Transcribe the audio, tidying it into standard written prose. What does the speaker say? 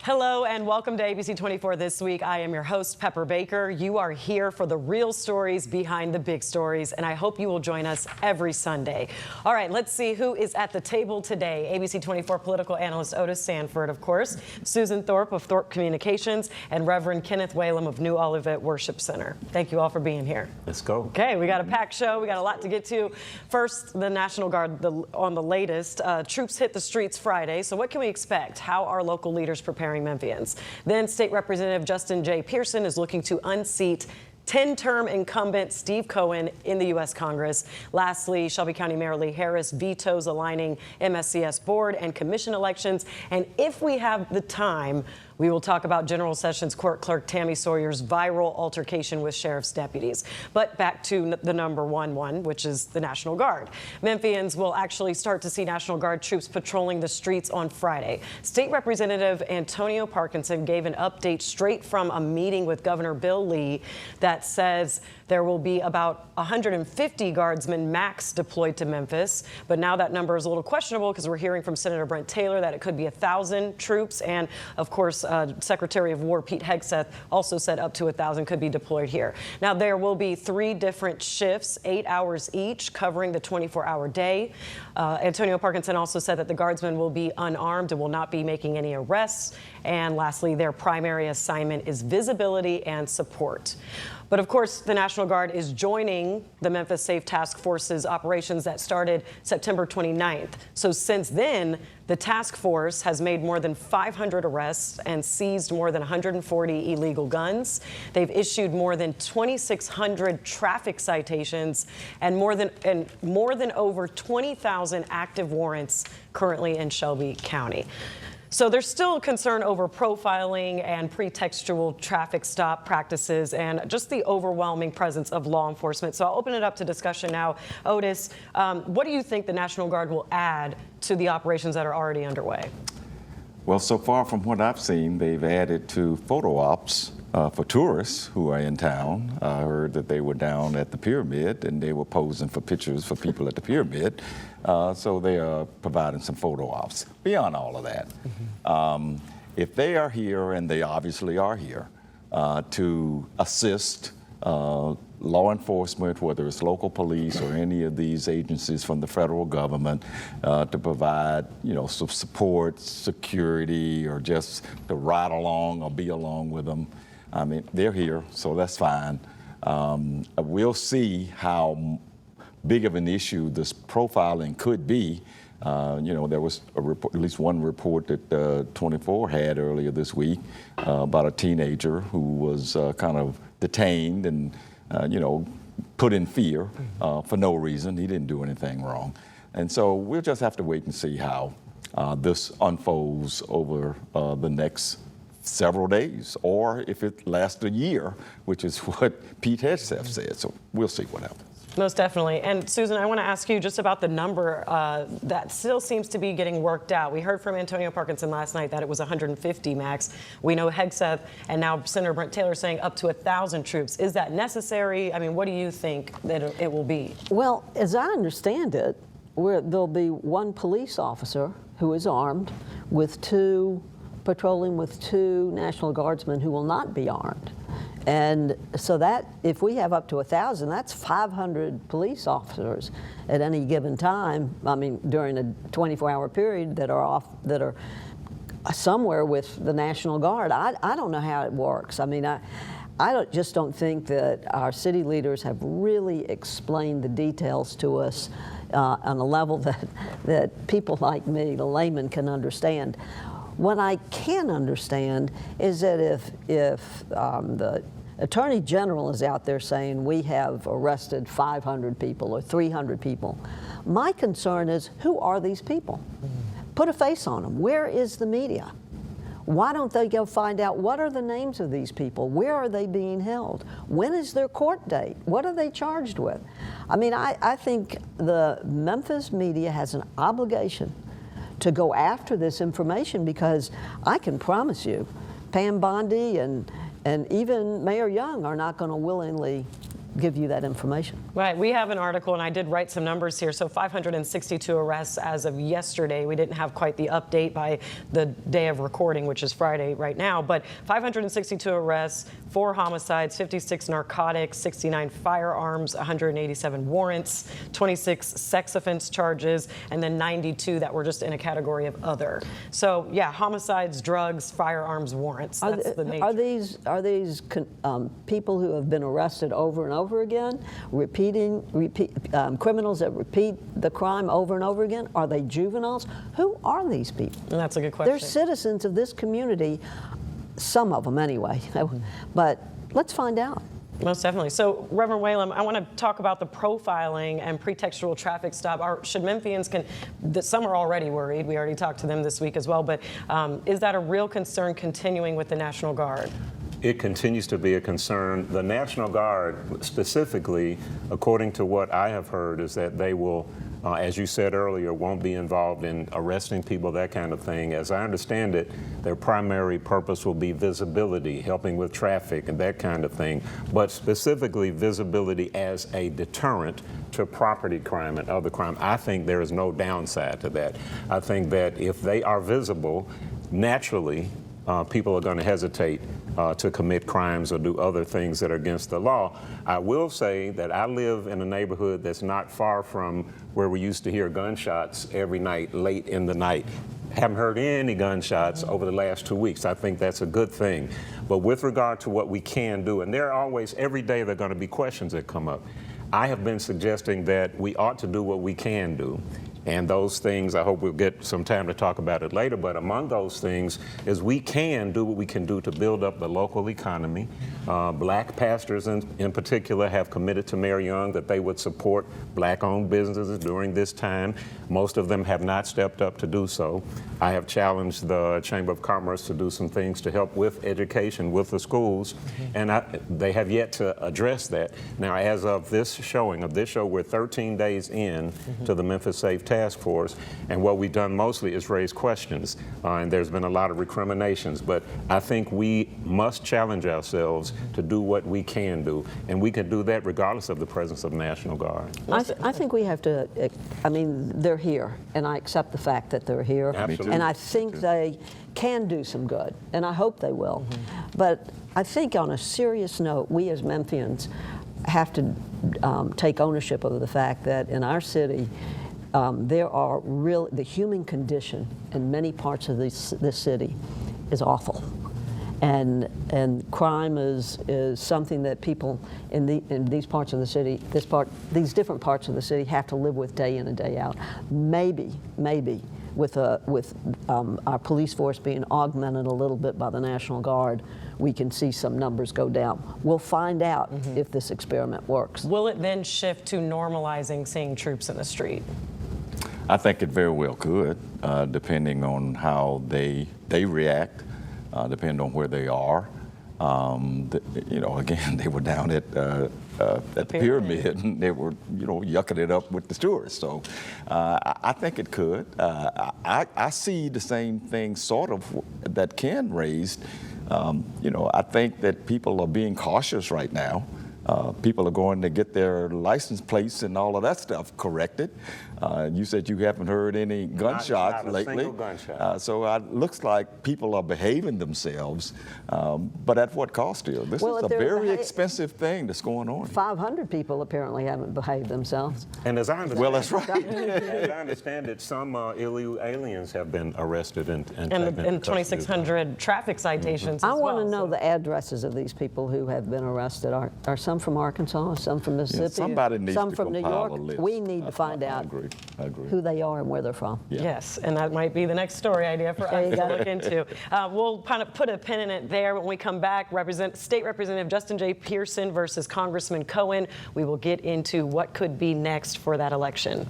Hello and welcome to ABC24 This Week. I am your host, Pepper Baker. You are here for the real stories behind the big stories, and I hope you will join us every Sunday. All right, let's see who is at the table today. ABC24 political analyst Otis Sanford, of course, Susan Thorpe of Thorpe Communications, and Reverend Kenneth Whalum of New Olivet Worship Center. Thank you all for being here. Let's go. Okay, we got a packed show. We got a lot to get to. First, the National Guard on the latest. Troops hit the streets Friday, so what can we expect? How are local leaders preparing Memphians? Then State Representative Justin J. Pearson is looking to unseat 10-term incumbent Steve Cohen in the U.S. Congress. Lastly, Shelby County Mayor Lee Harris vetoes aligning MSCS board and commission elections. And if we have the time, we will talk about General Sessions Court Clerk Tammy Sawyer's viral altercation with sheriff's deputies. But back to the number one, which is the National Guard. Memphians will actually start to see National Guard troops patrolling the streets on Friday. State Representative Antonio Parkinson gave an update straight from a meeting with Governor Bill Lee that says there will be about 150 guardsmen max deployed to Memphis. But now that number is a little questionable because we're hearing from Senator Brent Taylor that it could be 1,000 troops. And of course, Secretary of War Pete Hegseth also said up to 1,000 could be deployed here. Now, there will be 3 different shifts, 8 hours each, covering the 24-hour day. Antonio Parkinson also said that the guardsmen will be unarmed and will not be making any arrests. And lastly, their primary assignment is visibility and support. But of course, the National Guard is joining the Memphis Safe Task Force's operations that started September 29th. So since then, the task force has made more than 500 arrests and seized more than 140 illegal guns. They've issued more than 2,600 traffic citations and more than over 20,000 active warrants currently in Shelby County. So there's still concern over profiling and pretextual traffic stop practices and just the overwhelming presence of law enforcement. So I'll open it up to discussion now. Otis, what do you think the National Guard will add to the operations that are already underway? Well, so far from what I've seen, they've added to photo ops for tourists who are in town. I heard that they were down at the pyramid and they were posing for pictures for people at the pyramid. So they are providing some photo ops. Beyond all of that, if they are here, and they obviously are here, to assist law enforcement, whether it's local police or any of these agencies from the federal government, to provide, some support, security, or just to ride along or be along with them. I mean, they're here, so that's fine. We'll see how big of an issue this profiling could be. There was a report, at least one report that 24 had earlier this week about a teenager who was kind of detained and, put in fear for no reason. He didn't do anything wrong. And so we'll just have to wait and see how this unfolds over the next several days, or if it lasts a year, which is what Pete Hegseth said. So we'll see what happens. Most definitely. And Susan, I want to ask you just about the number that still seems to be getting worked out. We heard from Antonio Parkinson last night that it was 150 max. We know Hegseth and now Senator Brent Taylor saying up to 1,000 troops. Is that necessary? I mean, what do you think that it will be? Well, as I understand it, there'll be one police officer who is armed with patrolling with 2 National Guardsmen who will not be armed. And so that, if we have up to 1,000, that's 500 police officers at any given time, I mean, during a 24-hour period that are somewhere with the National Guard. I don't know how it works. I mean, I just don't think that our city leaders have really explained the details to us on a level that people like me, the layman, can understand. What I can understand is that if the Attorney General is out there saying we have arrested 500 people or 300 people, my concern is, who are these people? Put a face on them. Where is the media? Why don't they go find out what are the names of these people? Where are they being held? When is their court date? What are they charged with? I mean, I think the Memphis media has an obligation to go after this information, because I can promise you, Pam Bondi and even Mayor Young are not going to willingly give you that information. Right. We have an article, and I did write some numbers here. So 562 arrests as of yesterday. We didn't have quite the update by the day of recording, which is Friday right now, but 562 arrests, 4 homicides, 56 narcotics, 69 firearms, 187 warrants, 26 sex offense charges, and then 92 that were just in a category of other. So yeah, homicides, drugs, firearms, warrants. That's the nature. Are these people who have been arrested over and over again, criminals that repeat the crime over and over again? Are they juveniles? Who are these people? And that's a good question. They're citizens of this community, some of them anyway. But let's find out. Most definitely. So, Reverend Whalem, I want to talk about the profiling and pretextual traffic stop. Should Memphians some are already worried. We already talked to them this week as well. But is that a real concern continuing with the National Guard? It continues to be a concern. The National Guard, specifically, according to what I have heard, is that they will, as you said earlier, won't be involved in arresting people, that kind of thing. As I understand it, their primary purpose will be visibility, helping with traffic and that kind of thing, but specifically visibility as a deterrent to property crime and other crime. I think there is no downside to that. I think that if they are visible, naturally, people are going to hesitate to commit crimes or do other things that are against the law. I will say that I live in a neighborhood that's not far from where we used to hear gunshots every night, late in the night. Haven't heard any gunshots over the last 2 weeks. I think that's a good thing. But with regard to what we can do, and there are always, every day there are going to be questions that come up. I have been suggesting that we ought to do what we can do. And those things, I hope we'll get some time to talk about it later, but among those things is we can do what we can do to build up the local economy. Black pastors in particular have committed to Mayor Young that they would support black-owned businesses during this time. Most of them have not stepped up to do so. I have challenged the Chamber of Commerce to do some things to help with education, with the schools, and they have yet to address that. Now, as of this show, we're 13 days in to the Memphis Safe Task Force, and what we've done mostly is raise questions, and there's been a lot of recriminations, but I think we must challenge ourselves to do what we can do, and we can do that regardless of the presence of the National Guard. I think we have to, I mean, they're here, and I accept the fact that they're here. Absolutely. And I think they can do some good, and I hope they will. But I think on a serious note, we as Memphians have to take ownership of the fact that in our city, the human condition in many parts of this city is awful. And crime is something that people in these parts of the city, these different parts of the city have to live with day in and day out. Maybe with our police force being augmented a little bit by the National Guard, we can see some numbers go down. We'll find out if this experiment works. Will it then shift to normalizing seeing troops in the street? I think it very well could, depending on how they react, depending on where they are. Again, they were down at the pyramid, and they were, yucking it up with the tourists. So I think it could. I see the same thing sort of that Ken raised. I think that people are being cautious right now. People are going to get their license plates and all of that stuff corrected. You said you haven't heard any gunshots not lately. Single gunshot. So it looks like people are behaving themselves, but at what cost here? This is a very expensive thing that's going on. 500 people apparently haven't behaved themselves. And as I understand, Well, that's right. as I understand it, some illegal aliens have been arrested and And taken into 2,600 traffic citations. I as want well, to know so. the addresses of these people who have been arrested. Are some from Arkansas, some from Mississippi, somebody needs some to from New compile York? a list. We need to find out I agree. who they are and where they're from. Yeah. Yes, and that might be the next story idea for us to look into. We'll kind of put a pin in it there. When we come back, State Representative Justin J. Pearson versus Congressman Cohen. We will get into what could be next for that election.